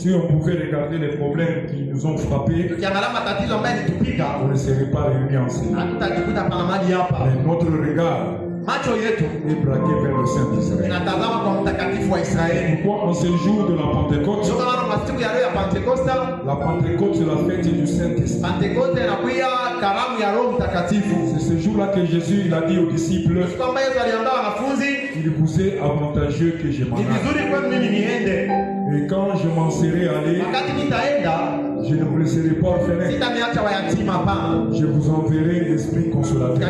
Si on pouvait regarder les problèmes qui nous ont frappés, on ne serait pas réunis ensemble. Mais notre regard est braqué vers le Saint d'Israël. Pourquoi en ce jour de la Pentecôte? La Pentecôte, c'est la fête du Saint-Esprit. C'est ce jour-là que Jésus il a dit aux disciples, il vous est avantageux que je m'en aille. Et quand je m'en serai allé, je ne vous laisserai pas orphelins. Je vous enverrai l'Esprit consolateur.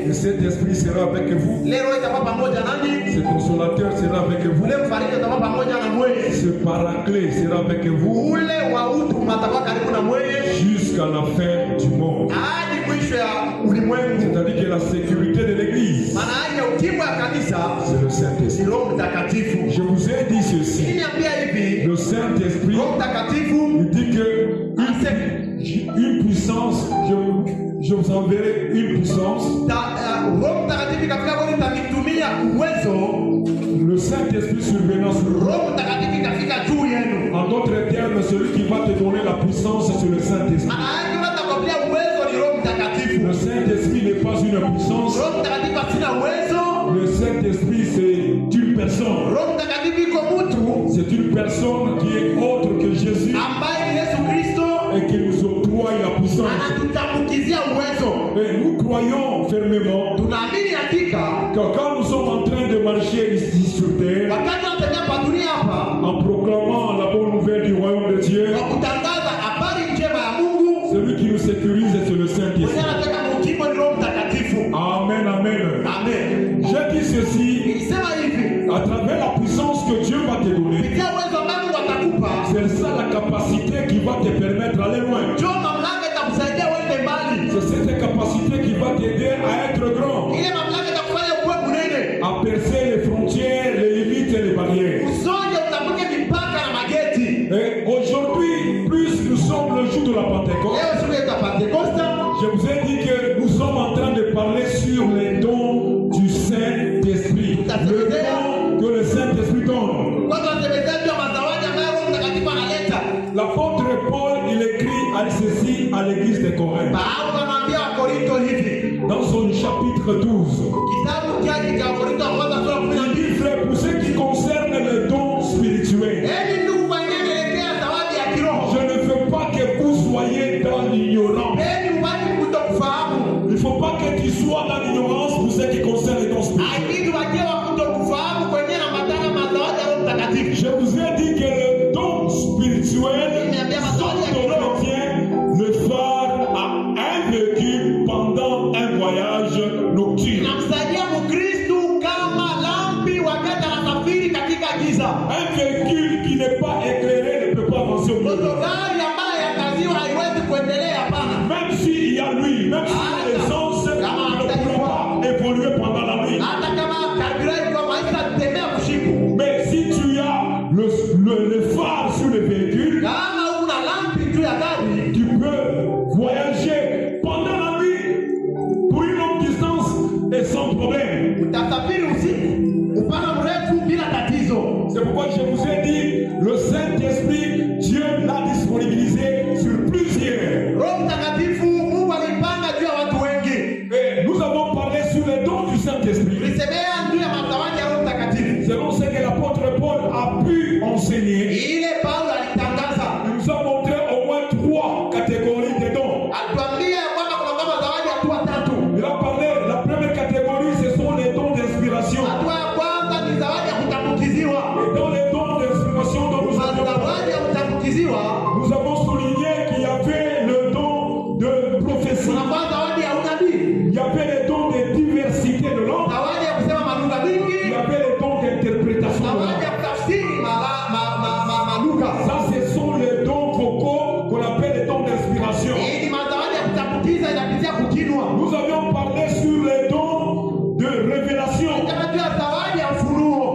Et cet esprit sera avec vous. Ce consolateur sera avec vous. Ce paraclet sera avec vous jusqu'à la fin du monde. C'est-à-dire que la sécurité de l'Église, c'est le Saint-Esprit. Je vous ai dit ceci. Le Saint-Esprit, il dit que une puissance, je vous enverrai une puissance. Le Saint-Esprit survenant sur vous. En d'autres termes, celui qui va te donner la puissance, c'est le Saint-Esprit. Le Saint-Esprit n'est pas une puissance. Le Saint-Esprit, c'est une personne. C'est une personne qui est autre que Jésus et qui nous octroie la puissance. Et nous croyons fermement que quand nous sommes en train de marcher ici sur terre, en proclamant la bonne nouvelle du royaume de Dieu, celui qui nous sécurise, c'est le Saint-Esprit. Amen, amen. Je dis ceci, à travers la puissance que Dieu va te donner, c'est ça la capacité qui va te permettre d'aller loin. C'est cette capacité qui va t'aider à être grand, à percer les frontières, les limites et les barrières. Et aujourd'hui, plus nous sommes le jour de la Pentecôte, je vous ai dit que nous sommes en train de parler sur les dons du Saint-Esprit. Le don que le Saint-Esprit donne. L'apôtre Paul, il écrit ceci à l'église de Corinthe. Dans son chapitre 12. Il dit, frère, pour ce qui concerne les dons spirituels, je ne veux pas que vous soyez dans l'ignorance. Il ne faut pas que tu sois dans l'ignorance pour ce qui concerne les dons spirituels. Je vous ai dit que le don spirituel donne aux chrétiens le phare à un véhicule pendant un voyage nocturne. Un véhicule qui n'est pas éclairé ne peut pas avancer au milieu. Même s'il y a l'huile, même s'il y a l'essence, il ne pourra pas évoluer pendant la nuit. Mais si tu as le phare sur le véhicule, tu peux voyager pendant la nuit pour une longue distance et sans problème. C'est pourquoi je vous ai dit, le Saint-Esprit, Dieu l'a disponibilisé sur plusieurs. Et nous avons parlé sur les dons du Saint-Esprit. Selon ce que l'apôtre Paul a pu enseigner, il nous a montré au moins 3 catégories de dons. Il a parlé, la première catégorie, ce sont les dons d'inspiration. Et dans les dons d'inspiration dont nous avons parlé, nous avons souligné qu'il y avait le don de prophétie. Il y avait les dons de diversité de langue. Il y avait les dons d'interprétation de langue. Ça, ce sont les dons vocaux qu'on appelle les dons d'inspiration. Nous avions parlé sur les dons de révélation.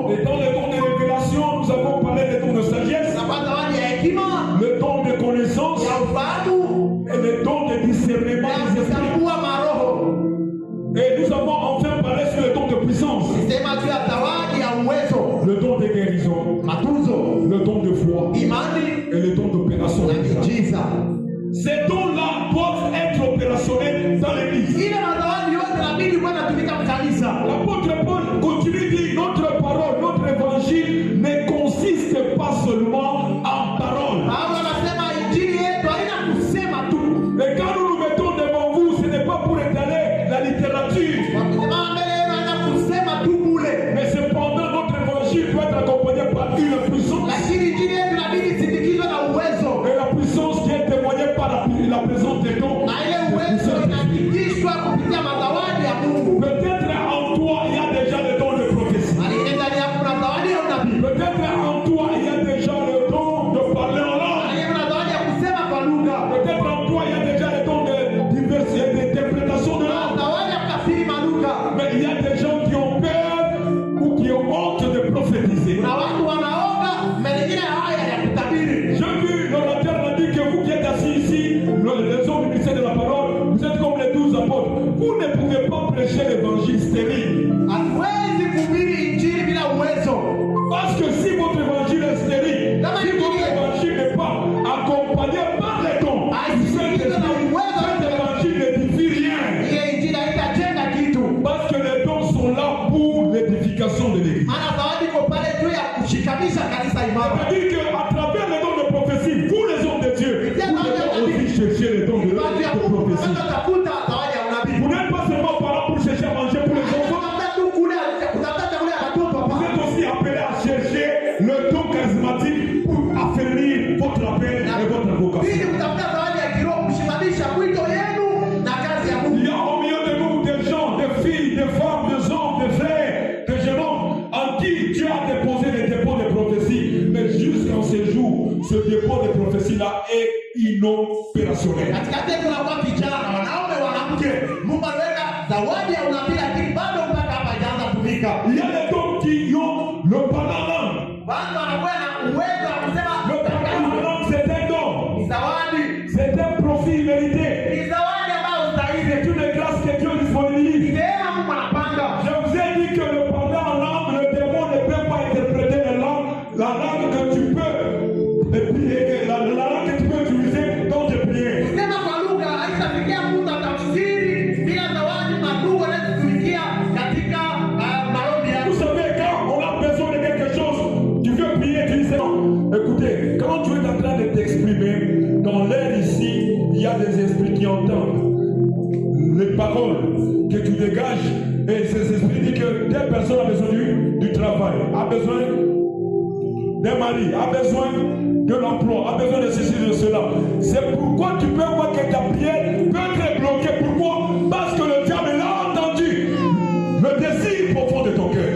Et dans les dons de révélation, nous avons parlé des dons de sagesse, le don de connaissance et le don de discernement des esprits. Et nous avons enfin parlé sur le don de puissance, le don de guérison, le don C'est-à-dire qu'à travers les dons de prophétie, vous les hommes de Dieu, vous devez aussi chercher les dons de prophétie. Vous n'êtes pas seulement par là pour chercher à manger pour les enfants. Vous êtes aussi appelé à chercher le don charismatique pour affermir votre appel et votre vocation. Il y a au milieu de nous des gens, des filles, des femmes, des hommes, des frères, des jeunes hommes en qui Dieu a déposé les dépôts de prophétie. Mais jusqu'en ce jour, ce dépôt de prophétie-là est inopérationnel. Il y a des dons qui ont le parlant langue. Le parlant langue, c'est un don. C'est un profit mérité. C'est une grâce que Dieu disponibilise. Je vous ai dit que le parlant en langue, le démon ne peut pas interpréter la langue que tu peux, et puis la langue que tu peux utiliser dans tes prières. Vous savez, quand on a besoin de quelque chose, tu veux prier, tu dis non. Écoutez, quand tu es en train de t'exprimer, dans l'air ici, il y a des esprits qui entendent les paroles que tu dégages, et ces esprits disent que telle personne a besoin du travail, a besoin d'un mari, a besoin de l'emploi, a besoin de ceci, de cela. C'est pourquoi tu peux voir que ta prière peut être bloquée. Pourquoi? Parce que le diable l'a entendu le désir profond de ton cœur.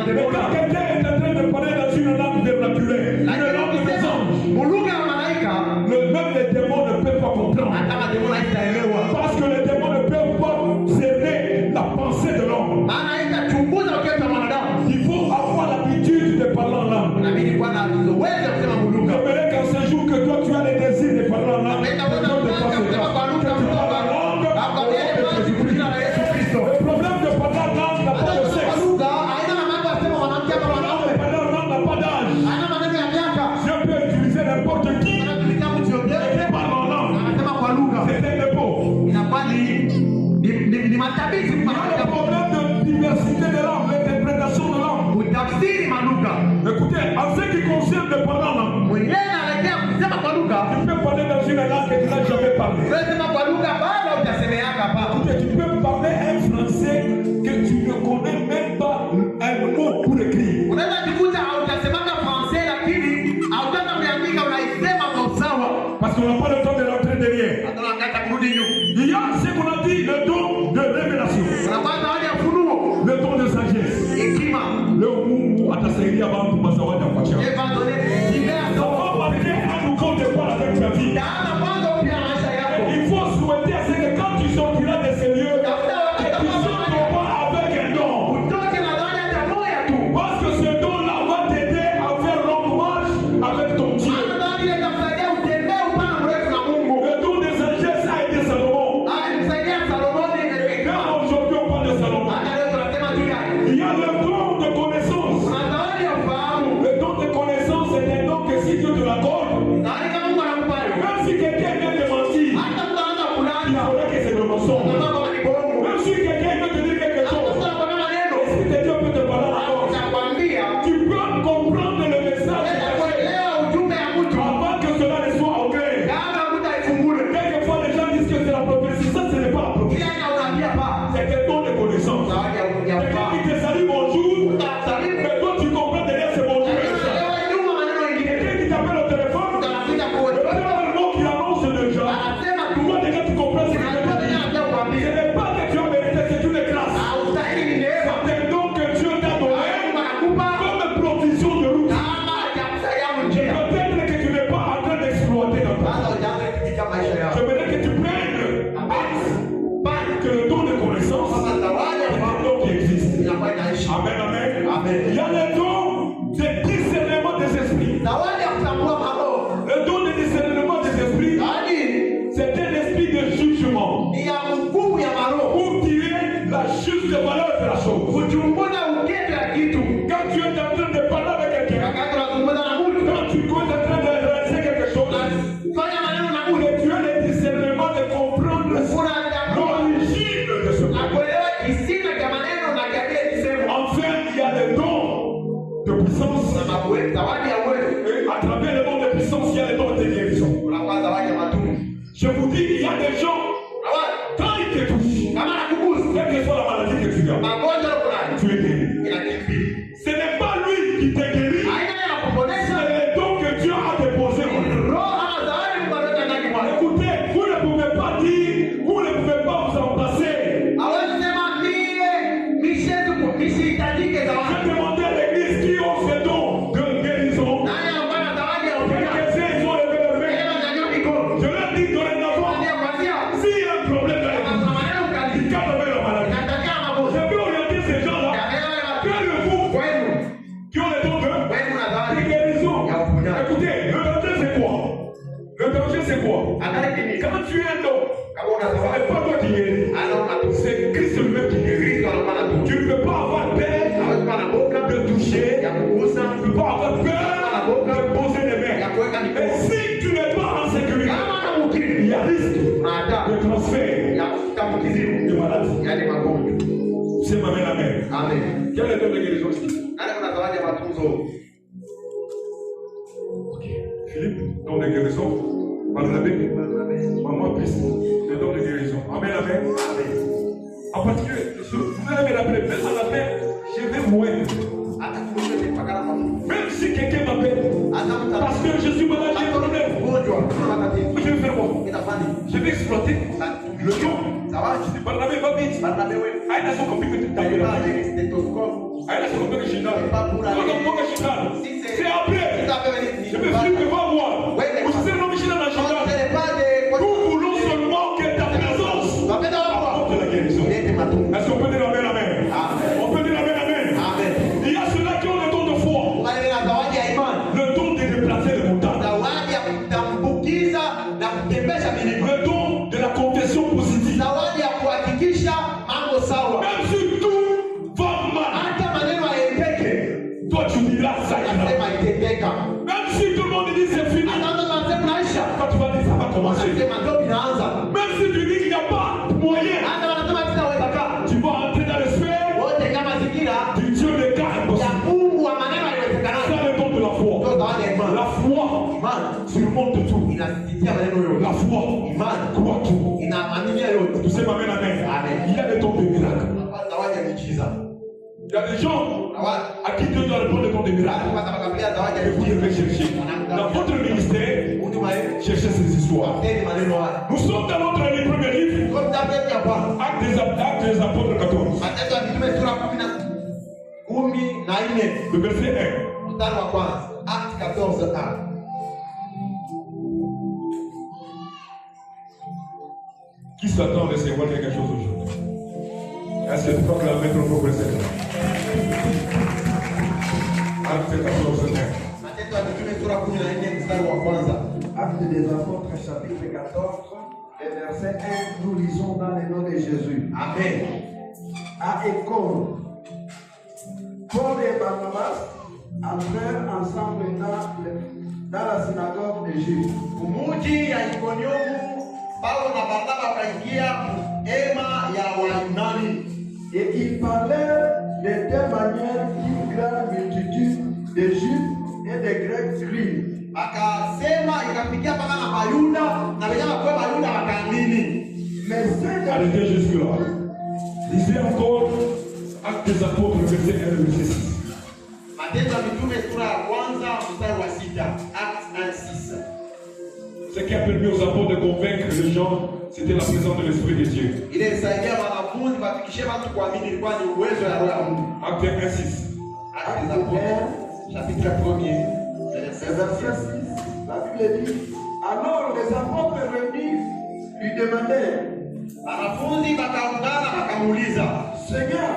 Mais quand quelqu'un est en train de parler dans une langue vernaculaire, une langue des anges, même les démons ne peuvent pas comprendre. Parce que les démons ne peuvent pas cerner la pensée de l'homme. Il faut avoir l'habitude de parler en langue. J'aimerais qu'en ce jour que toi tu as le désir de parler en langue, le problème de parler en langue n'a pas de sexe. Je peux utiliser n'importe qui et parler en langue. C'est un dépôt. Il y a le problème de diversité de langue, l'interprétation de langue. Écoutez, en ce qui concerne le parler en langue, tu peux parler dans une langue que tu n'as jamais parlé. Écoutez, tu peux parler un français que tu ne connais même pas un mot pour écrire. Parce qu'on n'a pas le temps de rentrer derrière. Il y a ce qu'on a dit, le don de révélation, le don de sagesse, le Mungu atasaidia bantu mazawadi apatia. Ça va marquer un nouveau départ avec ta vie. Il faut souhaiter à ce que quand tu sortiras de ces lieux, que tu sortes pas avec un don. Parce que ce don-là va t'aider à faire longue marche avec ton Dieu. Le don de sagesse a aidé Salomon. Quand aujourd'hui on parle de Salomon, il y a le don de connaissance. Le don de connaissance, c'est un don que si Dieu te l'accorde, même si quelqu'un vient te mentir, il faudrait que c'est le mensonge. Même si quelqu'un veut te dire quelque chose, l'Esprit de Dieu peut te parler encore. Tu peux comprendre le message avant que cela ne soit au clair. Quelquefois les gens disent que c'est la prophétie. Ça, ce n'est pas la prophétie. C'est un don de connaissance. Quelqu'un qui te salue bonjour, mais toi tu comprends derrière ce bonjour. Quelqu'un qui t'appelle au téléphone, le mot qu'il annonce déjà. Toi déjà tu comprends ce qu'il veut dire. Ce n'est pas que tu as mérité, c'est une grâce. C'est un don que Dieu t'a donné comme provision de route. Peut-être que tu n'es pas en train d'exploiter dans ta vie. J'aimerais que tu prennes que le don de connaissance est un don qui existe. Amen, amen. Il y a le don de discernement des esprits. Le don de discernement des esprits, c'est un esprit de jugement pour tirer la juste valeur de la chose. Quand tu es en train de parler avec quelqu'un, quand tu es en train de réaliser quelque chose, et tu as le discernement des gens, quand ils te touchent, quelle que soit la maladie que tu as, tu es guéri. Ce n'est pas lui qui t'a guéri, c'est le don que Dieu a déposé en lui. Écoutez, vous ne pouvez pas dire, vous ne pouvez pas vous en passer. Je demandais à l'église qui ont ce don de guérison. Quelques-uns, ils ont levé leur main. Je leur dis dorénavant, s'il y a un problème dans l'église, ils calment leur maladie. Je peux orienter ces gens-là vers vous qui ont le don de guérison. Écoutez, le danger c'est quoi? Le danger c'est quoi? Quand tu es un homme, ce n'est pas toi qui guéris, c'est Christ lui-même qui guérit. Tu ne peux pas avoir peur de toucher, tu ne peux pas avoir peur de poser les mains. Et si tu n'es pas en sécurité, il y a risque de transfert de maladie. C'est ma main, amen. Quel est le don de guérison ici? Philippe, don de guérison. Barnabé, maman Christ, le don de guérison. Amen, amen. En particulier, vous allez me rappeler, même à la fin, je vais mourir. Même si quelqu'un m'appelle, parce que je suis malade, j'ai un problème. Je vais faire quoi? Je vais exploiter le don. Je dis, Barnabé, va vite. Aïe, n'a son compris que tu t'as vu là. Aïe, n'a son compris que je suis là. C'est après. Je me suis devant moi. Vous savez, non, je suis dans la journée. Nous voulons seulement que ta présence apporte la guérison. Est-ce qu'on peut dire amen, amen? On peut dire amen, amen. Il y a ceux-là qui ont le don de foi. Le don de déplacer les montagnes. Le don de la confession positive. Même si tout va mal, toi tu diras ça. Même si tout le monde dit c'est fini, quand tu vas dire ça va commencer. Même si tu dis qu'il n'y a pas de moyen, tu vas entrer dans le sphère du Dieu des cas impossibles. C'est le don de la foi. La foi surmonte tout. La foi croit tout. Tu sais, ma mère, il y a des dons de miracles. Il y a des gens à qui Dieu doit répondre le don de miracles. Et vous devez chercher. Dans votre ministère, cherchez ces histoires. Nous sommes dans notre premier livre, Actes des Apôtres 14. Le verset 1. Acte 14, 1. Qui s'attend à recevoir quelque chose aujourd'hui? Est-ce que tu crois que la maître peut précéder? Acte 14, 1. Acte des Apôtres, chapitre 14, et verset 1, nous lisons dans le nom de Jésus. Amen. À École, Paul et Barnabas entrèrent ensemble dans la synagogue de Juifs. Umuji ya Ikoniomu, Paulo na Barnaba wakaingia hema ya Wayunani. Et ils parlèrent de telle manière qu'une grande multitude de Juifs et de Grecs crient. Akasema ikafikia mpaka na Bayuda na wenyewe kwa Bayuda wakaamini. Arrêtez jusque là. Lisez encore Actes des Apôtres, verset 1 et verset 6. Matendo ya Mitume sura ya kwanza mstari wa 6. Actes 1:6. Ce qui a permis aux apôtres de convaincre les gens, c'était la présence de l'Esprit de Dieu. Ile isaidia wanafunzi wafikishe watu kuamini ilikuwa ni uwezo ya Roho ya Mungu. Acte 1:6. Actes des Apôtres, chapitre 1er, verset 6. La Bible dit, alors les apôtres venus lui demandèrent, wanafunzi wakaungana wakamuuliza, Seigneur,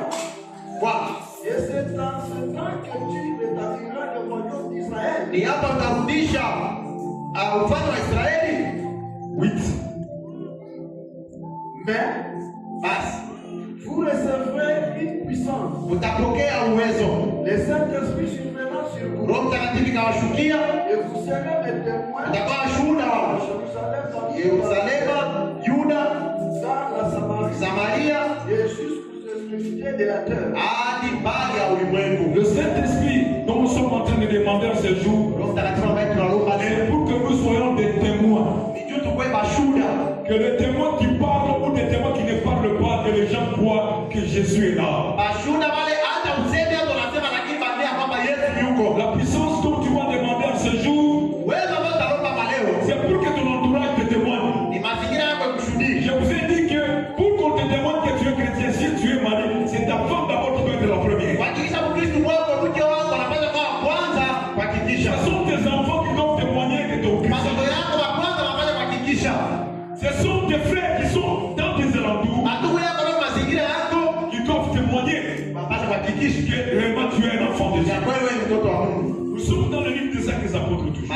Bwana, et c'est dans ce temps que tu rétabliras le royaume d'Israël. Ni hapa utarudisha ufalme wa Israeli? 8. Mais basi vous recevrez une puissance. Utapokea uwezo. Le Saint-Esprit survenant sur vous. Roho Mtakatifu ikawashukia. Et vous serez mes témoins. Utakuwa shuhuda wa Yerusalemu, Yuda, dans la Samaria, et jusqu'aux extrémités de la terre. Hadi mbali ya ulimwengu. Le Saint-Esprit dont nous sommes en train de demander en ce jour, Roho Mtakatifu ametuomba et pour que nous soyons des témoins, ni juu tukue mashuhuda. que les témoins témoins qui parlent ou des témoins qui ne parlent pas, que les gens croient que Jésus est là. La puissance dont tu vas demander en ce jour, c'est pour que ton entourage te témoigne. Je vous ai dit que pour qu'on te témoigne que tu es chrétien, si tu es marié, c'est ta femme d'abord qui doit être la première. Ce sont tes enfants qui doivent témoigner que ton Christ. Ce sont tes frères qui sont dans tes alentours qui doivent témoigner que vraiment tu es un enfant de Dieu. Nous sommes dans le livre des Actes des Apôtres toujours.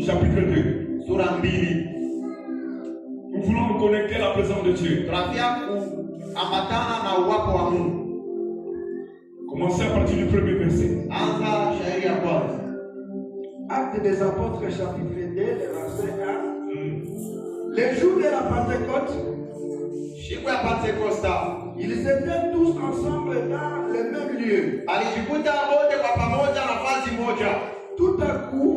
Chapitre 2. Nous voulons nous connecter à la présence de Dieu. Commencez à partir du premier verset. Actes des Apôtres, chapitre 2, verset 1. Les jours de la Pentecôte, ils étaient tous ensemble dans le même lieu. Tout à coup,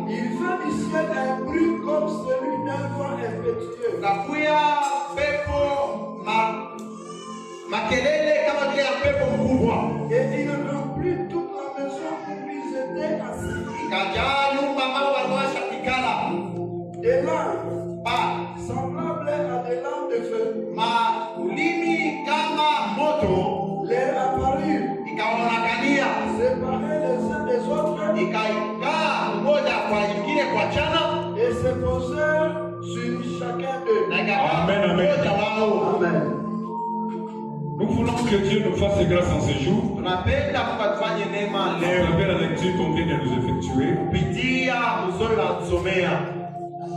il vint du ciel un bruit comme celui d'un vent impétueux. Et il remplit toute la maison où ils étaient assis. Des larmes semblables à des lampes de feu leur apparurent, séparés les uns des autres, et se posèrent sur chacun d'eux. Amen, amen. Amen. Nous voulons que Dieu nous fasse grâce en ce jour. À travers la lecture qu'on vient de nous effectuer.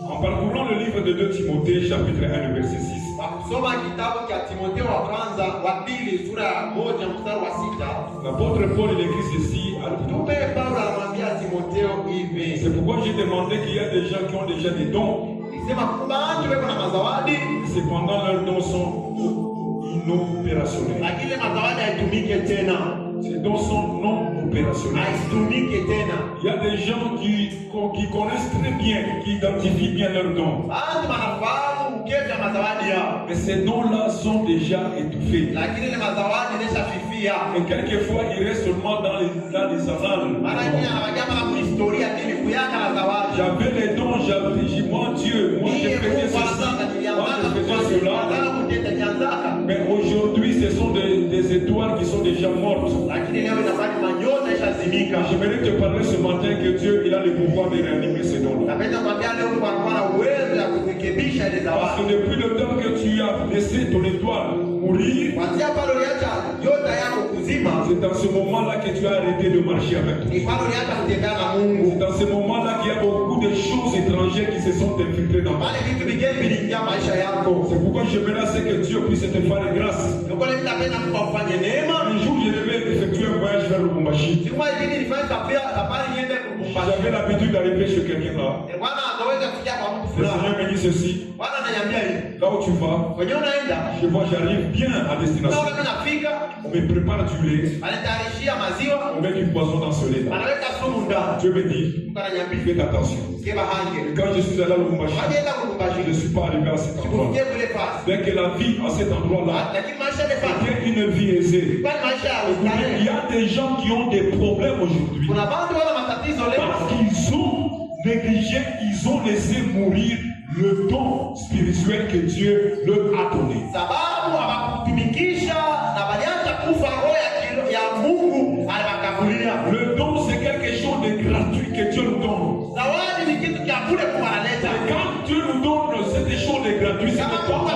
En parcourant le livre de 2 Timothée, chapitre 1, verset 6. L'apôtre Paul il écrit ceci à Timothée. C'est pourquoi j'ai demandé qu'il y a des gens qui ont déjà des dons. Cependant leurs dons sont inopérationnels. Ces dons sont non opérationnels. Il y a des gens qui connaissent très bien, qui identifient bien leurs dons. Mais ces dons-là sont déjà étouffés. Et quelquefois, ils restent seulement dans les annales. J'avais les dons, moi Dieu, moi je faisais ceci, moi je faisais cela. Mais aujourd'hui, ce sont des étoiles qui sont déjà mortes. J'aimerais te parler ce matin que Dieu il a le pouvoir de réanimer ces dons-là. Parce que depuis le temps que tu as laissé ton étoile mourir, c'est dans ce moment-là que tu as arrêté de marcher avec toi. C'est dans ce moment-là qu'il y a beaucoup de choses étrangères qui se sont infiltrées dans toi. C'est pourquoi je menace que Dieu puisse te faire grâce. Un jour, je devais effectuer un voyage vers le Lubumbashi. J'avais l'habitude d'arriver chez quelqu'un là. Le Seigneur me dit ceci. Là où tu vas, je vois, j'arrive bien à destination. On me prépare du lait. On met du poison dans ce lait là. Dieu me dit, faites attention. Et quand je suis allé à Lubumbashi, je ne suis pas arrivé à cet endroit. Dès que la vie à cet endroit-là était une vie aisée. Il y a des gens qui ont des problèmes aujourd'hui. Parce qu'ils ont négligé, ils ont laissé mourir le don spirituel que Dieu leur a donné. Le don, c'est quelque chose de gratuit que Dieu nous donne. Et quand Dieu nous donne cette chose de gratuit, c'est pas en vain.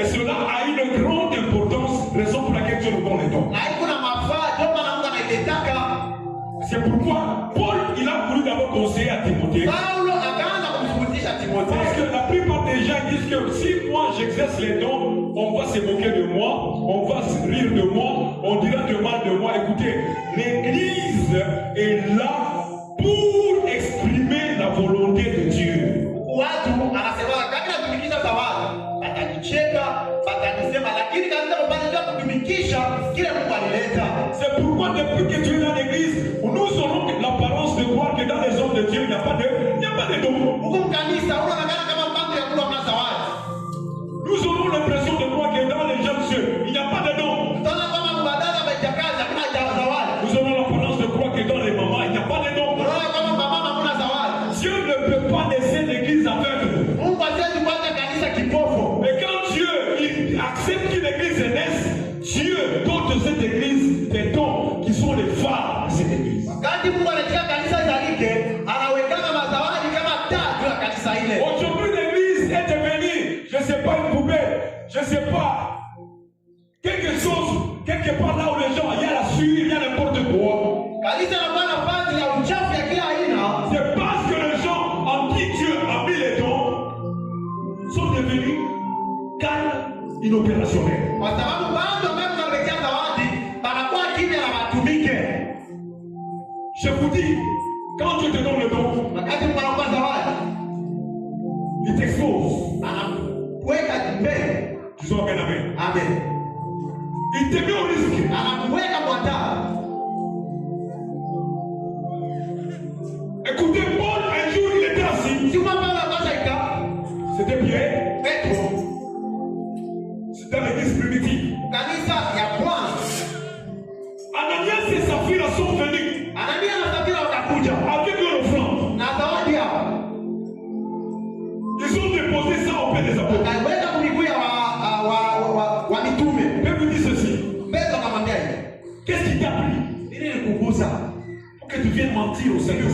Et cela a une grande importance, raison pour laquelle Dieu nous donne les dons. C'est pourquoi Paul, il a voulu d'abord conseiller à Timothée. Parce que la plupart des gens disent que si moi j'exerce les dons, on va se moquer de moi, on va se rire de moi, on dira du mal de moi. Écoutez, l'Église est là pour exprimer la volonté de Dieu. C'est pourquoi depuis que tu es dans l'église, nous aurons l'apparence de voir que dans les hommes de Dieu, il n'y a pas de ne peut pas laisser l'église aveugle. Et quand Dieu il accepte qu'une église naisse, Dieu dote cette église des dons qui sont les phares de cette église. Aujourd'hui, l'église est devenue, je ne sais pas, une poubelle, je ne sais pas, quelque chose, quelque part là où les gens, il y a la suie, il y a n'importe quoi. C'est parce que les gens en qui Dieu a mis les dons sont devenus calmes, inopérationnels. Je vous dis, quand Dieu te donne le don, il t'expose. Tu sois bien amen. Amen. Il te met au risque. Écoutez, Paul, un jour, il était assis. C'était Pierre. C'était l'église primitive. Ananias et Saphira sont venus avec leur offrande. Ils ont déposé ça au pied des apôtres. Mais vous dites ceci. Qu'est-ce qui t'a pris pour que tu viennes mentir au Seigneur?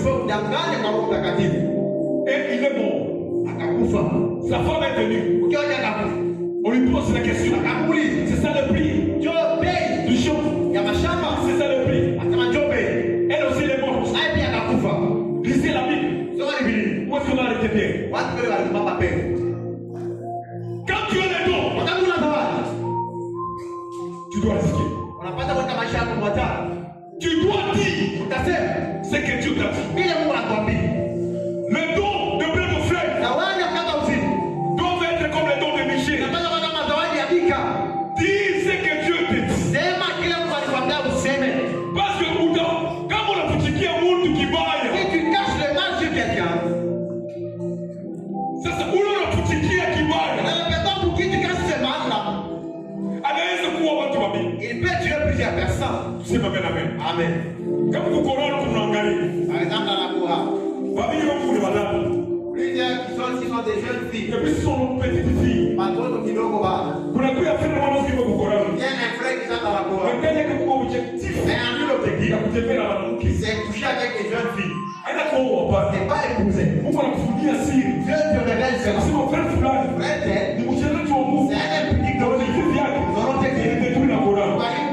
Et il est mort. Sa femme est venue. On lui pose la question. C'est ça le prix du champ. C'est ça le prix. Elle aussi elle est morte. Lisez la Bible. Où est-ce qu'on a arrêté Pierre? Quand tu as les dons, tu dois risquer. Tu dois dire ce que Dieu t'a dit. Le don de blé de fleurs doivent être comme les dons de Michel. Dis ce que Dieu te dit. Parce que quand on a critiqué un monde qui baille, ça c'est où on a critiqué qui baille. Il peut tuer plusieurs personnes. C'est ma belle amen. Amen. Quand vous courez, vous n'engagez. Par exemple, dans la Coran, plusieurs qui sont ici sont des jeunes filles. Et puis ce sont nos petites filles. Par contre, qui n'ont pas. Il y a un frère qui sont dans la Coran. Mais un nul objectif, c'est coucher avec des jeunes filles. C'est pas épouser. Dieu te révèle cela. Frère, c'est un impliqué dans le vie. Nous allons te dire.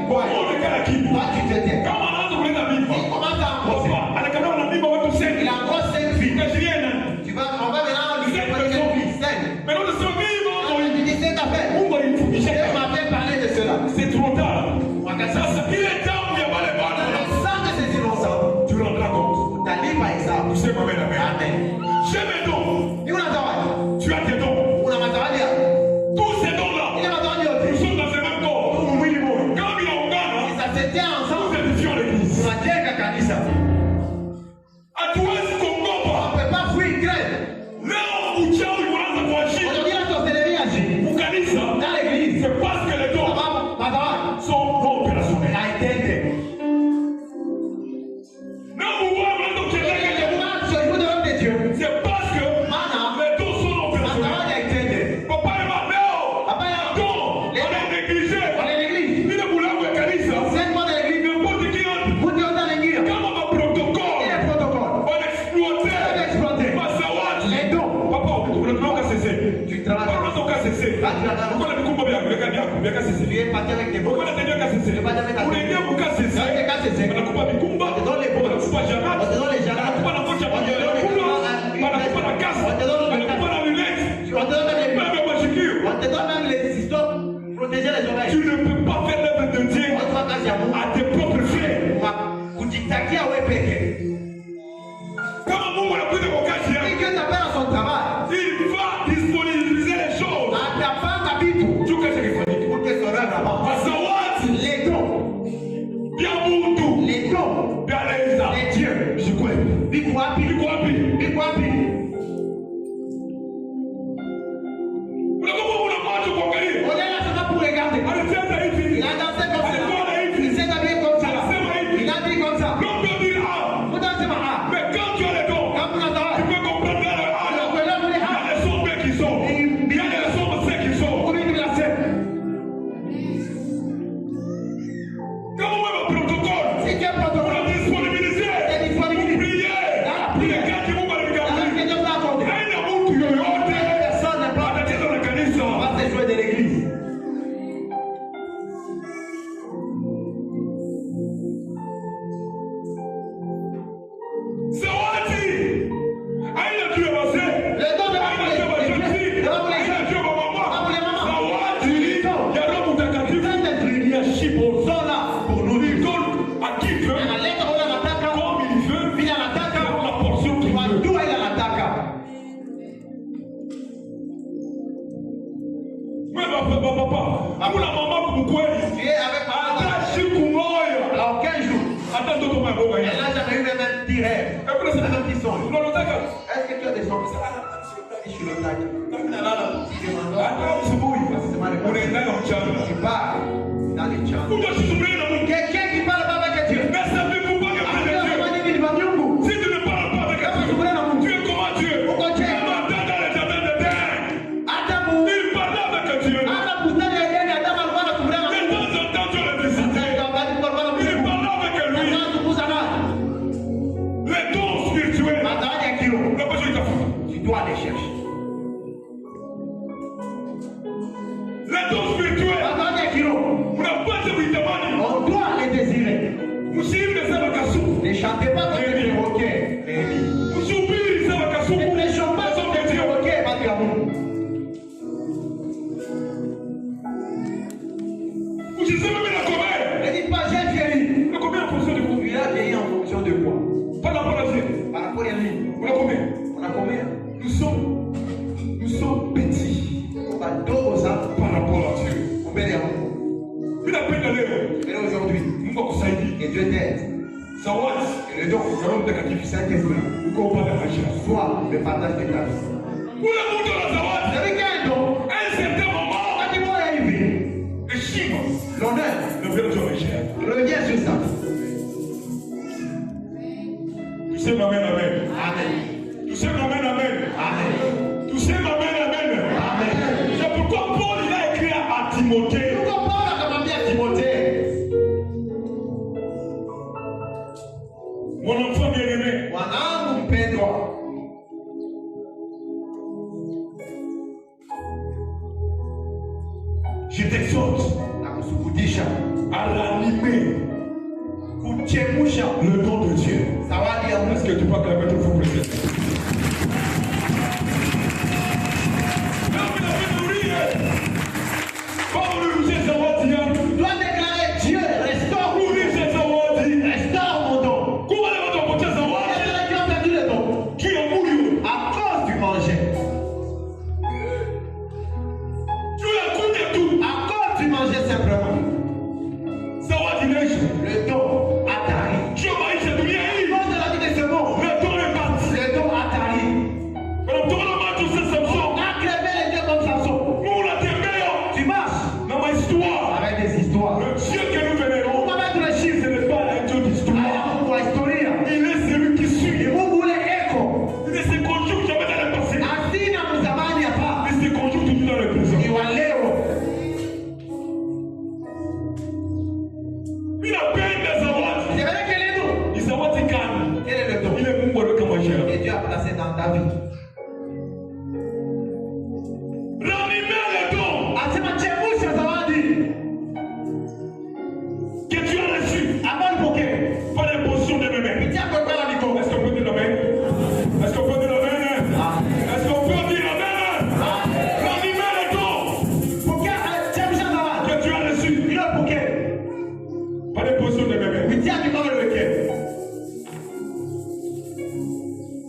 Toi, tu te tais. Il commence à embrasser. Il embrasse 5 filles. On va maintenant lui dire 5. Il dit cette affaire. Dieu m'avait parlé de cela. C'est trop tard. Il est temps où il n'y a pas les balles. Sans que ces innocents, Tu rendras compte. ta vie par exemple. Tu sais, ma belle amen. Amen. J'ai mes dons. Tu Tu as tes dons. Tous ces dons-là, nous sommes dans le même corps. Quand il y a un gars, nous édifions l'église. À toi, est-ce qu'on comprend pas? Là où tu as eu une voiture, vous gagnez ça. C'est parce que les dons sont non opérationnels. Là où vous voyez maintenant qu'il y a quelqu'un, c'est parce que les dons sont non opérationnels. Papa et ma mère, on est négligé. Il est boulot avec Kalisa. N'importe qui entre. Comme on va protocole, on exploite. Papa, on ne peut pas cesser. Tu travailles. Papa, on ne peut pas cesser. Pourquoi le coup bien cesser? Tu es parti avec tes Pourquoi beaux. le Seigneur a cessé? Tu n'es pas avec ta Pour les gars, vous cassez ça. On a coupé avec Kumba. On te donne les beaux. On a coupé à Jamat. On te donne les On a jardins. coupé à la coach à Badia. On a coupé à la casse. On a coupé à la lunette. On te donne même On a coupé à la chicure. les histoires. Protéger les oreilles. Tu ne peux pas faire l'œuvre de Dieu à tes propres frères. Quand Mungu anakuja kwa kazi yake, il va disponibiliser les choses. Tout ce qui fait. Zawadi vya Mungu vya Leza. Viko wapi? Unakuwa unapata Quelqu'un qui parle pas avec Dieu. Si tu ne parles pas avec Dieu, tu es comme Dieu. Il parlait avec Dieu. De temps en temps, tu le visitais. Il parlait avec lui. Les dons spirituels. Tu dois les chercher. Les dons spirituels. On doit les désirer. Ne chantez pas comme des perroquets. Ne prêchons pas comme des perroquets, pas d'amour. Ne dites pas j'ai vieilli. Tu as vieilli en fonction de quoi? Par rapport à lui. On a combien? Nous sommes petits. Par rapport à Dieu. Mais aujourd'hui, et Dieu t'aide. Et le don, Saint-Esprit, soit le partage de ta vie. Vous savez qu'il y a un don? Quand il va arriver, l'honneur revient sur ça. Tu sais, amen, amen. Amen. Tu sais, amen, amen. Amen. Tu sais, amen, amen. Amen. C'est pourquoi Paul il a écrit à Timothée. Pourquoi Paul a demandé à Timothée? Mon enfant bien-aimé, Mwanangu mpendwa, je t'exhorte nakusubutisha à ranimer kuchemusha le don de Dieu. zawadi ya Est-ce Mungu. que tu peux acclamer ton frère président? Tu dois déclarer Dieu, restaure mon don. Restaure mon don. Quel est le Dieu perdu le don? À cause du manger. À cause du manger simplement. Le don a tari. Cause de la vie de ce monde. Le don a tari. On a crevé les yeux comme Samson. Tu marches avec des histoires. Le Dieu que nous vénérons, On va mettre le chiffre. ce n'est pas un Dieu d'histoire. Alors, pour la historia. Il est celui qui suit. Et vous voulez écho. Il ne se conjugue jamais dans le passé. Asina mzamani hapa. Il se conjugue toujours dans le présent. Ni wa leo. Il appelle des zawadi. C'est vrai quel est nous? Il zawadi kani. Quel est le don? Il est Mungu aliyokamajia. Que Dieu a placé dans ta vie. Ranimez le don Asema chemusha zawadi. que tu as reçu Abali poke. par l'imposition de mes mains. Pitia kwa kwa liko. Est-ce qu'on peut dire amen? Est-ce qu'on peut dire amen? Est-ce qu'on peut dire amen? Ranimez le don Poke chemusha zawadi. que tu as reçu Ilo poke. par l'imposition de mes mains. Pitia kwa kwa liko.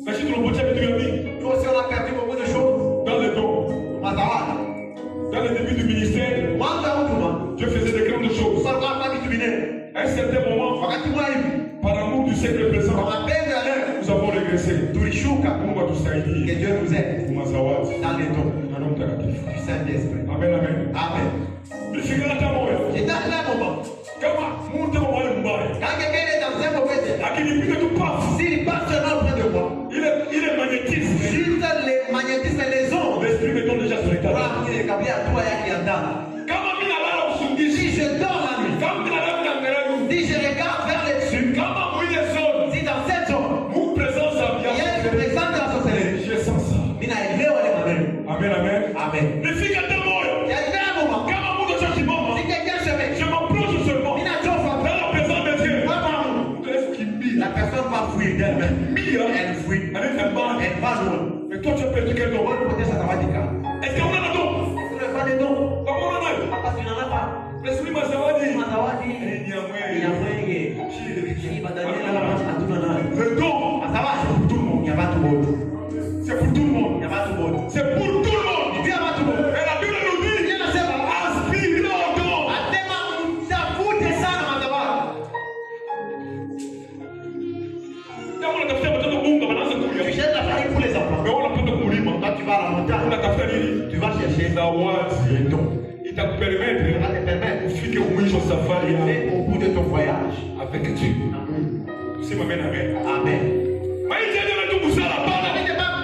Mais si tu le potiens, tu as mis Nous aussi on a perdu beaucoup de choses. dans le don. Mazawadi. Dans le début du ministère, Mwanzo wa huduma. Dieu faisait de grandes choses. Kwa kwa kwa vitu vinene. À un certain moment, Wakati mwa hivi. par l'amour du siècle présent, Kwa mapenzi ya leo. nous avons régressé. Tulishuka. Mungu Que atusaidie. Dieu nous aide. Mazawadi. Dans les dons Na Roho Mtakatifu. du Saint-Esprit. Amen, amen. Amen. Nilifika hata moyo. J'étais arrivé à un moment. Kama mtu wa wale mbaya. Quand quelqu'un est dans un mauvais état, Akinipiga tu paf. s'il passe seulement près de moi, Il est magnétisme. juste les magnétismes et les ondes, L'esprit me donne déjà sur l'état. voilà, il est capable à toi et à qui Kama mimi nalala usingizi. Si je dors la nuit, Kama mimi nalala naangalia Mungu. si je regarde vers les dessus, Kama mwile zone. si dans cette zone, Mungu présence il y a ambiance. une présence de la sorcellerie, Je sens ça. il a élevé ou les mamelles. Amen, amen. Amen. Nilifika hata moyo. Il y a arrivé un moment, Kama Mungu atakimama. si quelqu'un se met, Je m'approche seulement. il a trop fort, Dans la présence de Dieu. moi par nous, Qu'est-ce qui bille? la personne va fuir d'elle-même. Bille, hein? Elle fuit, Avec un bas. elle va loin. Mais toi, tu as perdu quel don? Pour le côté, ça va du cas. Est-ce qu'on a un don? Tu ne pas de dons, Comment on a eu? parce que tu n'en as pas. L'esprit m'a zawadi. Mazawadi, Il y a il y a moyen. Le Le don, c'est pour tout le monde. Il n'y a pas tout le monde. c'est pour tout le monde. Il n'y a pas tout le monde. C'est pour tout le monde. Il n'y a pas tout le monde. Et la Bible nous dit, Il y en a sept. aspirez au don. Atema, ça fout des ça dans ma table. Kama unatafuta watoto Mungu wanaanza Tu kulia. jettes la farine pour les enfants. Mais on a pas de kulima. Quand tu vas à la Le don. Il va te permettre Au bout de ton voyage. avec Dieu. Amen. C'est ma mère, amen. Amen.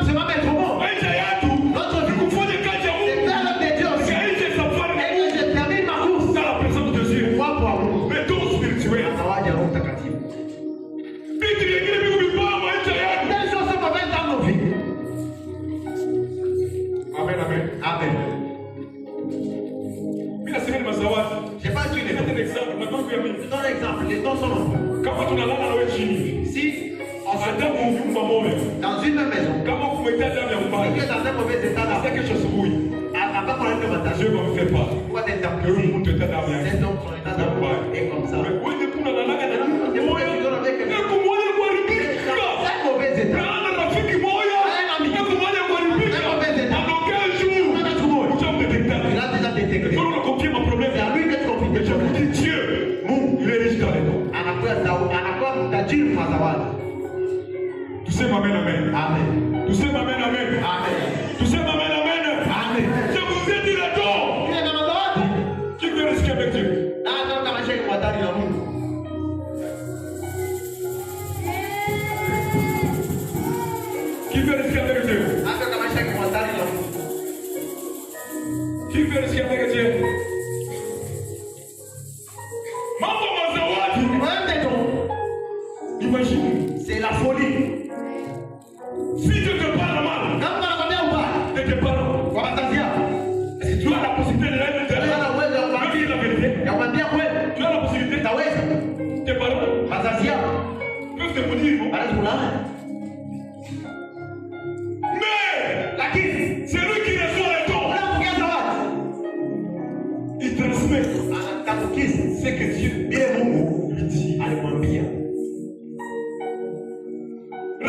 C'est ma maître au monde. Notre vie, c'est faire l'œuvre de Dieu aussi. Et que je termine ma course. Dans la présence de Dieu. Moi pour amour. Le don spirituel. Zawadi ya Roho Mtakatifu. Vitu vingine viko vibaya maisha yako. Telle chose se passe dans nos vies. Amen, amen. Amen. Mimi nasema ni mazawadi. J'ai pas dit les C'est un dons. exemple. Maintenant que mimi. Je donne un exemple. Les dons sont nombreux. Kama tunalala na wewe chini. Si on se Hata Mungu mmoja. dans une même maison, Kama kumwita damu ya si tu mbali. es dans un mauvais état là, Sasa kesho asubuhi. avant qu'on ait le matin, Dieu va me faire part. pourquoi t'es Huyu interprété? mtu atadamu yake. Ces dons sont état d'amour et comme ça. Wewe kuna nalala na Des moyo. mauvais dons avec Na kumwona kuharibika. un mauvais état. Na rafiki moyo. Na kumwona kuharibika. Anokea juu. Utamdetecta. Il a déjà détecté. Quand on a compris mon problème, C'est à lui que tu confies tes je vous problèmes. dis Dieu, il est riche dans les dons. Anakuwa mtajiri kwa zawadi. Tu sais, amen, amen. Amen. Tu sais, amen, amen. Amen. Tu sais, amen, amen. Amen. Je vous ai dit les dons. Ile na mazawadi. Qui veut risquer avec Dieu? Na ndio kama sheki mwatari na Mungu. Qui veut risquer avec Dieu? Na ndio kama sheki mwatari na Mungu. Qui veut risquer avec Dieu? Mambo mazawadi. Problème des dons, Imagine, c'est la folie. si Dieu te parle mal, Kama anakwambia ubaya, de tes parents, kwa wazazi yako, si tu as la possibilité de l'être wewe intérieur, una uwezo wa de kumwambia dire la vérité, ya kumwambia kweli. tu as la possibilité, Utaweza. tes parents Wazazi yako peuvent te dire, bon, wanaweza kulala. mais Lakini c'est lui qui reçoit les dons. unapokea zawadi, Il transmet anatambukiza ce que Dieu vile Mungu alimwambia.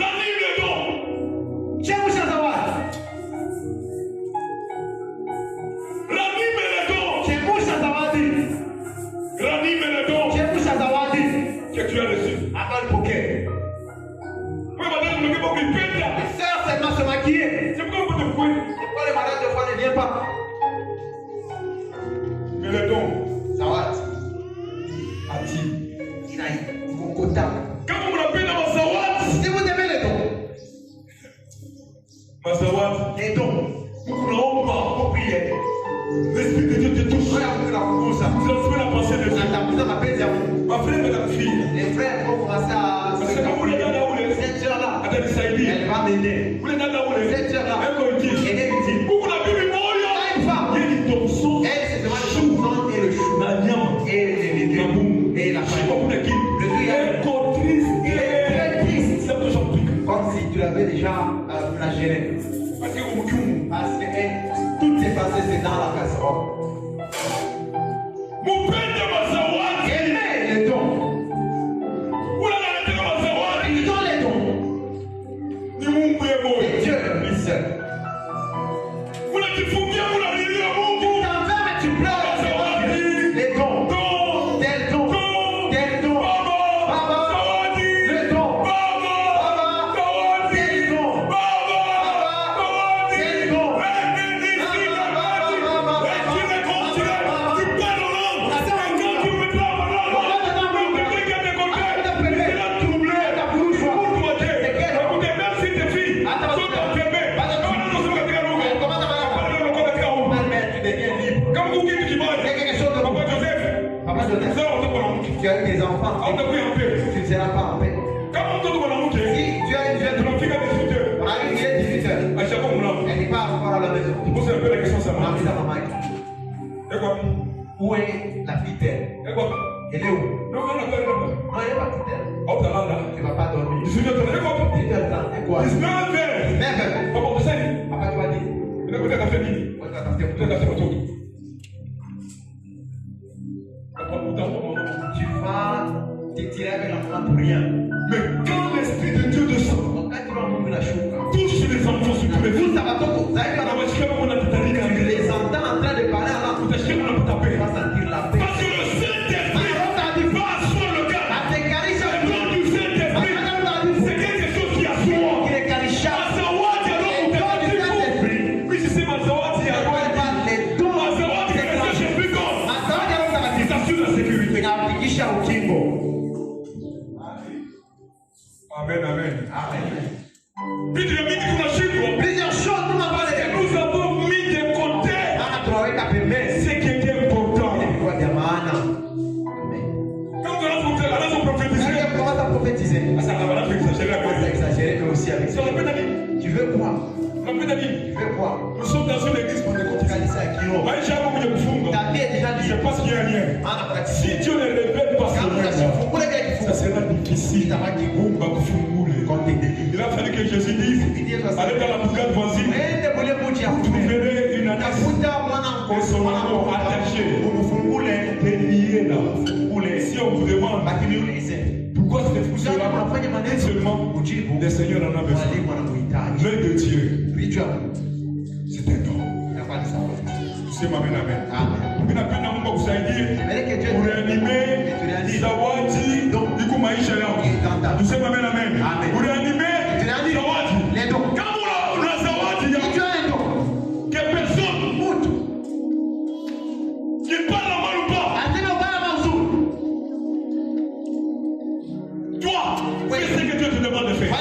ranime les dons. Chemsha zawadi. Ranime les dons. Chemsha zawadi. Ranime les dons Chemsha zawadi. que tu as reçus. Hapa alipokea. Oui, madame, ne me pas qu'il pète là. Les sœurs seulement se maquiller. C'est pourquoi vous te couez. Pourquoi les mariages de fois ne viennent pas? Mais les dons, Zawadi. Ati. Inaï. Kokota. quand vous me rappelez dans ma zawad, Si vous aimez les dons, les dons, vous ne n'aurez pas. vous priez. L'Esprit de Dieu te touche. Soyez à la course. Transmets la pensée de Dieu. Anatambukiza mapenzi ya Mungu. Ma frère et ma fille, Les frères vont commencer à parce que quand vous les donnez à vous, cette sœur-là, Adam Saïdi, elle va m'aider. vous les donnez à vous, Cette sœur-là, un collectif. elle est utile. Vous la Bible, moi, Une femme, il y a des dons. elle, c'est seulement le chou et le chou. La nyama. Et les légumes. Et la Je sais farine. pas pour qui. Le truc, Elle est triste. il est très triste. C'est pour ça que j'en Comme si tu l'avais déjà flagellé. parce que vous me Parce que toutes ses pensées, c'est dans la casserole. mon père de ma zawad. Elle met les dons. Vous la donnez de ma zawad. Ils ont les dons. Ni Mungu ye Et moyo. Dieu, lui seul. Vous la difungia, vous la lilia Mungu. Tu t'en vas, mais tu pleures. Les dons. Don. Tel don. Tel don. Baba. Baba. Zawadi. Le don. Baba. Baba. Zawadi. Tel don. Baba. Zawadi. Tel don. Tu as eu des enfants, tu ne seras pas en paix. Si tu as une jeune, on a eu une 18 heures. Elle n'est pas encore à la maison. On a mis sa maman. Où est la fille d'elle? Elle est où? Non, elle n'est pas petite d'elle. Tu ne vas pas dormir. 18 heures, c'est quoi? 19 heures. Papa, tu vas dire. Tu vas te tirer avec la main pour rien. Mais quand l'Esprit de Dieu descend, Donc quand tu vas mourir la chouka, touche les enfants sur tous les tout vies. ça va tout. Vous avez pas Tu les entends en train de parler en langue. Tu vas sentir la paix. parce que le Saint-Esprit passe sur le gars. Le nom du Saint-Esprit, c'est quelque chose qui assoit. Mazawadi alors vous t'avez dit. Oui, je sais Mazawadi alors. Nous sommes dans une église pentecôtiste. Je pense qu'il y a un lien. Si Dieu ne révèle pas ce lien, ça sera difficile. Il a fallu que Jésus dise, allez dans la bourgade voisine, vous trouverez une ânesse et son amour attaché, délié là. Si on vous demande pourquoi faites-vous cela, seulement le Seigneur en a besoin. L'œil de Dieu, c'est un don. Sema amen, amen. Mimi napenda Mungu akusaidie ureanime zawadi iko maisha yako. Tuseme amen, amen. Ureanime zawadi. Kama una zawadi ya que personne qui parle mal ou pas. Toi, qu'est-ce que Dieu te demande de faire?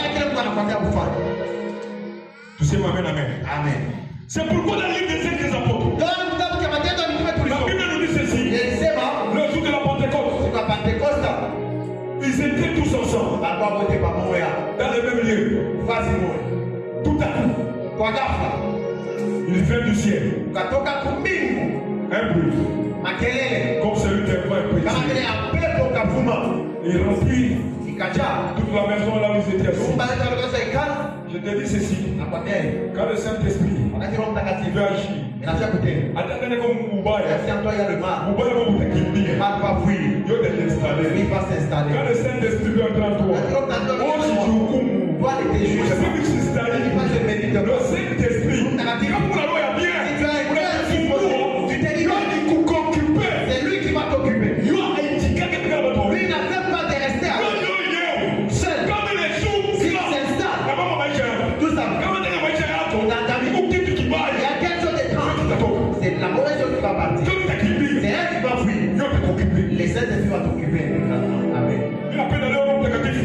Tuseme amen, amen. Amen. C'est pourquoi dans le livre des Actes des Apôtres, la Bible nous dit ceci. Le jour de la Pentecôte, ils étaient tous ensemble dans le même lieu. Tout à coup, il vient du ciel un bruit comme celui d'un vent imprécis. Il remplit toute la maison là où ils étaient assis. Je te dis ceci, quand le Saint-Esprit veut agir, attendez comme Mubaya, Dieu t'installer. Quand le Saint-Esprit veut entrer en toi, le Saint-Esprit, comme la loi est bien, c'est lui qui va t'occuper. Il a indiqué que tu vas Lui n'avait pas de rester avec seul. S'il s'installe, tout ça. Il y a quelque chose d'étrange. C'est la mauvaise chose qui va partir. C'est elle qui va fuir. Les Saint-Esprit va t'occuper. Amen.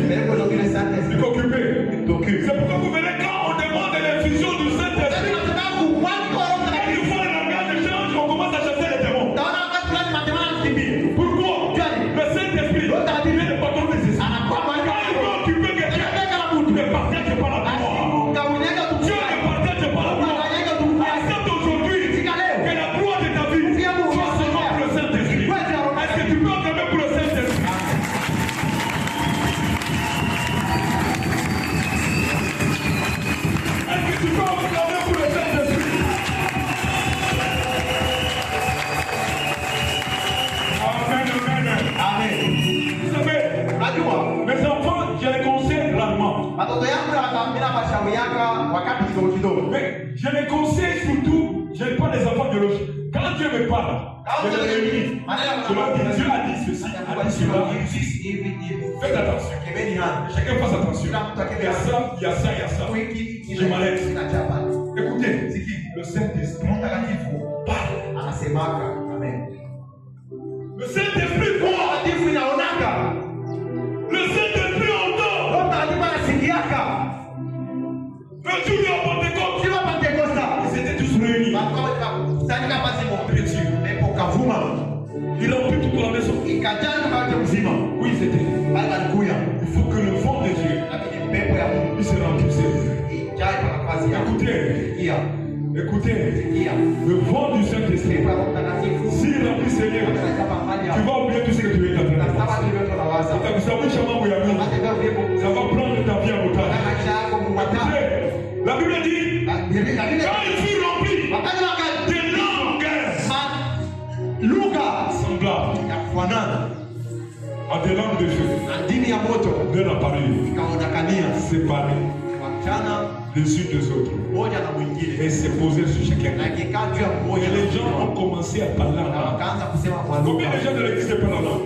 Mais aujourd'hui, les Saint-Esprit t'occupe. C'est pourquoi vous venez quand on demande l'infusion du Saint-Esprit. Il faut le langage de change, on commence à chasser les démons. Pourquoi? Le Saint-Esprit vient de partout de ceci. Quand il veut occuper quelqu'un, il ne partage pas la gloire. Dieu ne partage pas la gloire. Accepte aujourd'hui que la gloire de ta vie soit seulement pour le Saint-Esprit. Est-ce que tu peux acclamer pour le Saint-Esprit? Est-ce que tu peux acclamer pour le Saint-Esprit? Amen. Vous savez, mes enfants, je les conseille rarement. Mais je les conseille surtout, je n'ai pas des enfants biologiques. Quand Dieu me parle, je les réunis. Je leur dis, Dieu a dit ceci, a dit cela. Faites attention. Chacun fasse attention. Il y a ça, il y a ça, il y a ça. Je m'arrête. Écoutez, le Saint-Esprit parle. Le Saint-Esprit voit. Le Saint-Esprit entend. Le jour de la Pentecôte, ils étaient tous réunis. Il a pris toute la maison. Où ils étaient. Il faut que le vent de Dieu il se remplisse. Écoutez, le vent du Saint-Esprit, s'il remplit ses liens, tu vas oublier tout ce que tu es en train de faire. Ça va prendre ta vie en otage. La Bible dit, quand il fut rempli des langues semblables à des langues de feu, de la parole, séparées les unes des autres, et se poser sur chacun. Et les gens ont commencé à parler en langue. Combien de gens de l'église parlent en langue?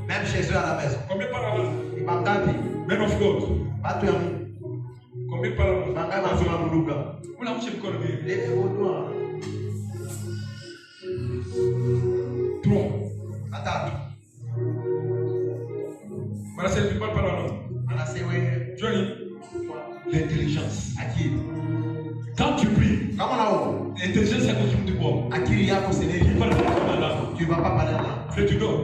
Même chez eux à la maison. Combien parlent en langue? Men of God. Combien parlent en langue? Vous l'avez chez le corps. 3. Voilà, c'est tu parles pas en langue. Johnny, l'intelligence. Quand tu pries, l'intelligence c'est comme tu bois. Tu parles pas en langue. Tu vas pas parler en langue. Frère, tu dors.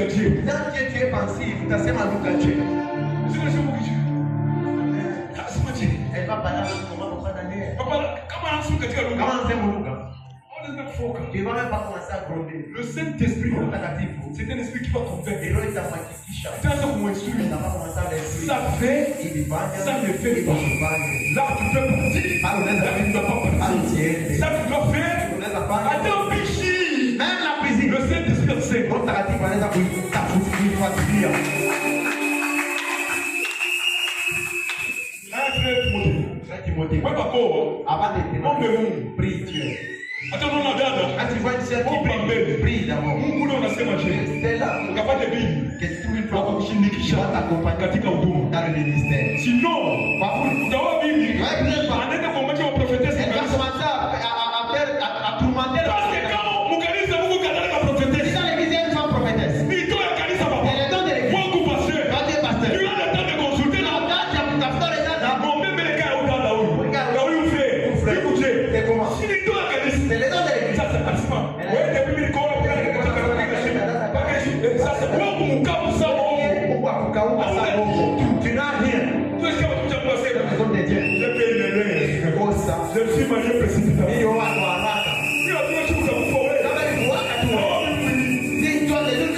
Dieu. Dans Dieu, tu es pensif, tu as seulement Luka Dieu. Elle va parler comment on va donner. Comment c'est mon Luka? Tu ne vas même pas commencer à gronder. Le Saint-Esprit, c'est un esprit qui va convaincre. Et là, il t'a maquillé. C'est un homme instruit. Il n'a pas commencé à l'instruire. Ça fait, ça ne fait pas. Là, tu fais partie. Là, tu ne dois pas partir. Ça, tu dois faire. Attends, péché. Même la cuisine. Le Saint-Esprit, c'est. Quand tu as dit, tu as dit, Timothée. Avant de te prie Dieu. Attends, non, quand tu vois une sœur qui prie d'abord. C'est là que tu vas t'accompagner dans le ministère. Sinon, elle va commencer à tourmenter la prophétesse. Dans l'église, il y a une femme prophétesse. Elle est dans l'église. Quand tu es pasteur. C'est comment? C'est les dons de l'église. Ça, c'est participant. Ouais, depuis le corps, ça, c'est quoi pour mon cas pour ça? Tu n'as rien. Tu sais ce que tu as passé? La maison de Dieu. Je paye les lèvres. Je suis marié précipitamment. Il y aura quoi? Il y a deux choses à vous former. Si toi, les deux,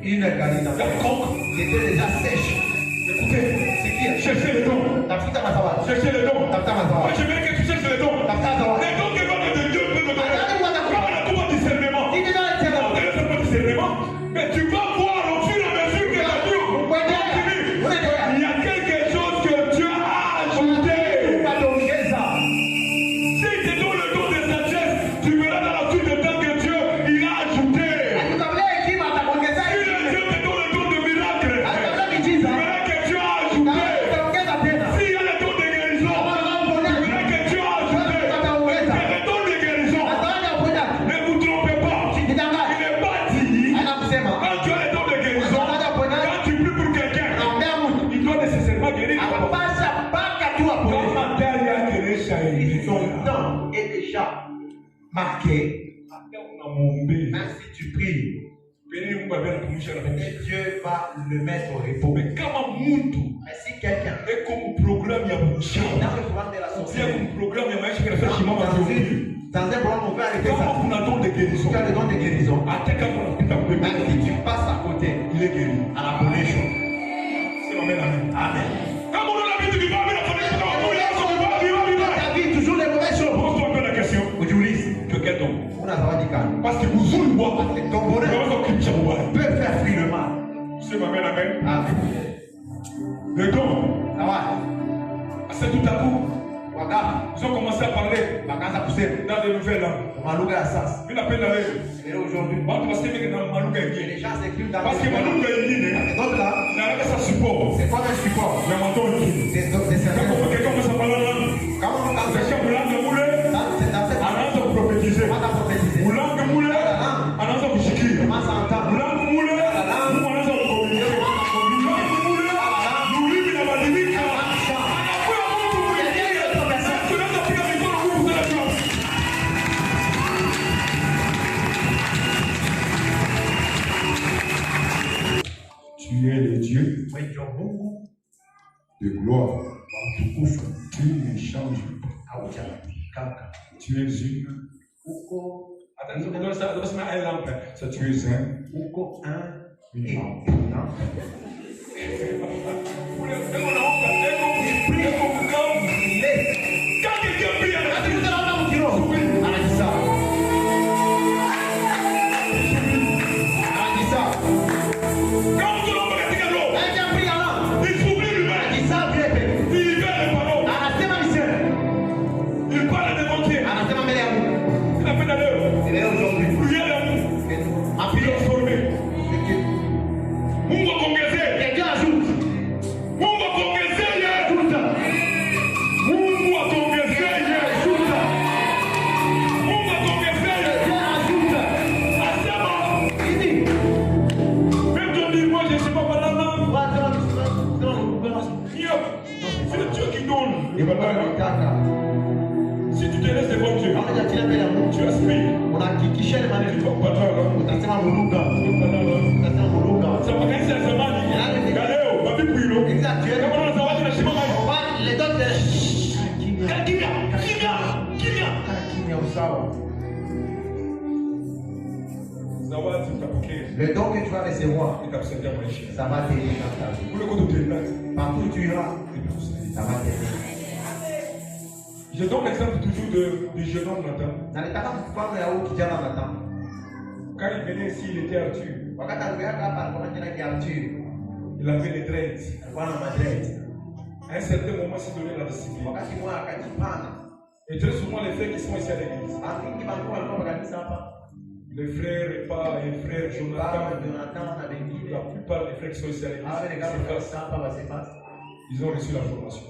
une galina. C'était déjà sèche. Écoutez, c'est qui? Cherchez les dons. Cherchez les dons. Moi, je veux que tu cherches les dons. Les dons que l'homme de Dieu peut te donner. Pas de discernement. Mais tu vas voir au fur et à mesure que la Dieu continue. Il y a quelque chose que Dieu a ajouté. Si tu donnes le don de sagesse, tu verras dans la suite de temps que Dieu il a ajouté. Marqué. Même si tu pries, et Dieu va le mettre au repos. Mais comment Muntu Mais si quelqu'un est comme programme il y a mon chien. dans le programme de la sorcellerie, C'est un programme il y a un chien qui a fait chimama dans un programme on peut arrêter ça. Comment on a don de guérison? Tu as le don de guérison. Même Même si tu passes à côté, il est guéri. à la bonne chose. C'est amen, amen. Amen. Comme on a l'habitude de parler, Ta vie, toujours les mauvaises choses. pose-toi un peu la question. Ujiulize, Que quel don? una zawadi gani? Parce que vous voulez voir. Parce que ton bonheur peut faire fuir le mal. C'est amen, amen. Amen. Le don, Zawadi. c'est tout à coup. Waganga. Ils ont commencé à parler Bakaanza kusema dans des nouvelles langues. kwa lugha ya sasa. Ils appellent la lèvre. Et aujourd'hui, Parce que c'est dans Malouga les gens s'écrivent dans Parce que Malouga Et donc là, il a ça support. c'est quoi le support? Il y a mon don qui. Des certains. Quand quelqu'un commence à parler en langue, Quand on dans quelqu'un peut langue moulée, dans cette en langue prophétisée. on a prophétisé. Ou langue moulée, en langue kushikiri. Commence à entendre. Langue moulée, ou en langue communiquer. Langue moulée, nous vivons dans la limite. Tu es le Dieu de gloire. Tu ne changes pas. Tu es une. Attends, donne-moi un lampe. Ça, tu es une lampe. Quand quelqu'un prie à la Mungu akuongezee. Si tu te laisses devant Dieu, tu aspires. Ça va gagner cette semaine. Galeo, ma vie pour comment ça va dire les le don que tu vas recevoir, ça va t'aider dans ta vie. Partout où tu iras, ça va t'aider. Je donne l'exemple toujours du jeune homme Nathan. Quand il venait ici, il était Arthur. Il avait les dreads. À un certain moment, il s'est donné la discipline. Et très souvent, les frères qui sont ici à l'église, les frères Repa et les frères Jonathan, la plupart des frères qui sont ici à l'église, ils ont reçu la formation.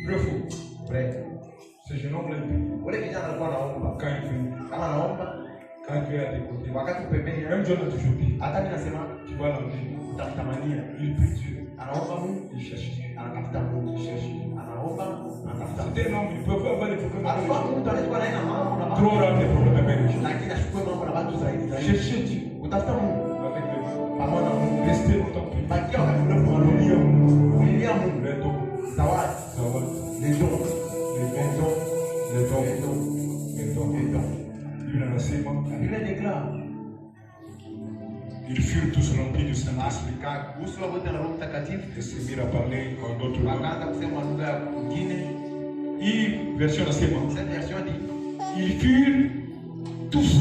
Vrai ou faux? Ce jeune homme-là, quand il vient, quand tu es à tes côtés, même Dieu l'a toujours dit, tu vas l'enlever. Il prie Dieu. Il cherche Dieu. Il cherche Dieu. C'est un homme, il peut avoir des problèmes avec Dieu. Trop rare des problèmes avec Dieu. Cherchez Dieu. Avec les mains. Restez longtemps. Les dons. Il a l'enseignement. Ils furent tous remplis du Saint-Esprit. Et se mirent à parler en d'autres langues. Version d'enseignement. Cette version dit Ils furent tous.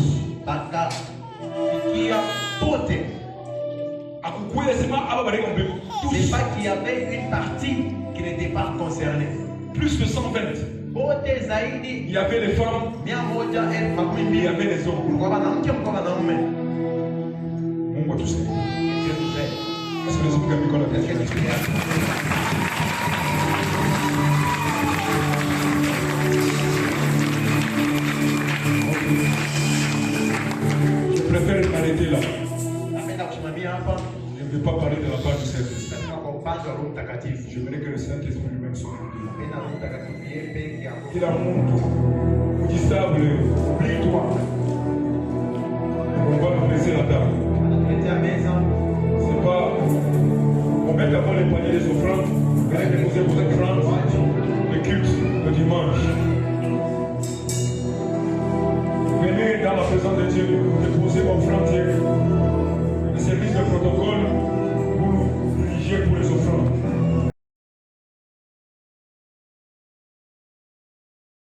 C'est pas qu'il y avait une partie qui n'était pas concernée. Plus de 120. Il y avait les femmes. Il y avait les hommes. On voit tout ça. Est-ce que les hommes ont la Je préfère m'arrêter là. Je ne vais pas parler de la part du Saint-Esprit. J'aimerais que le Saint-Esprit lui-même soit là. Il a montré. Vous dites ça, oublie-toi. On va nous laisser la table. C'est pas. On met d'abord les paniers des offrandes, venez déposer vos offrandes, le culte, le dimanche.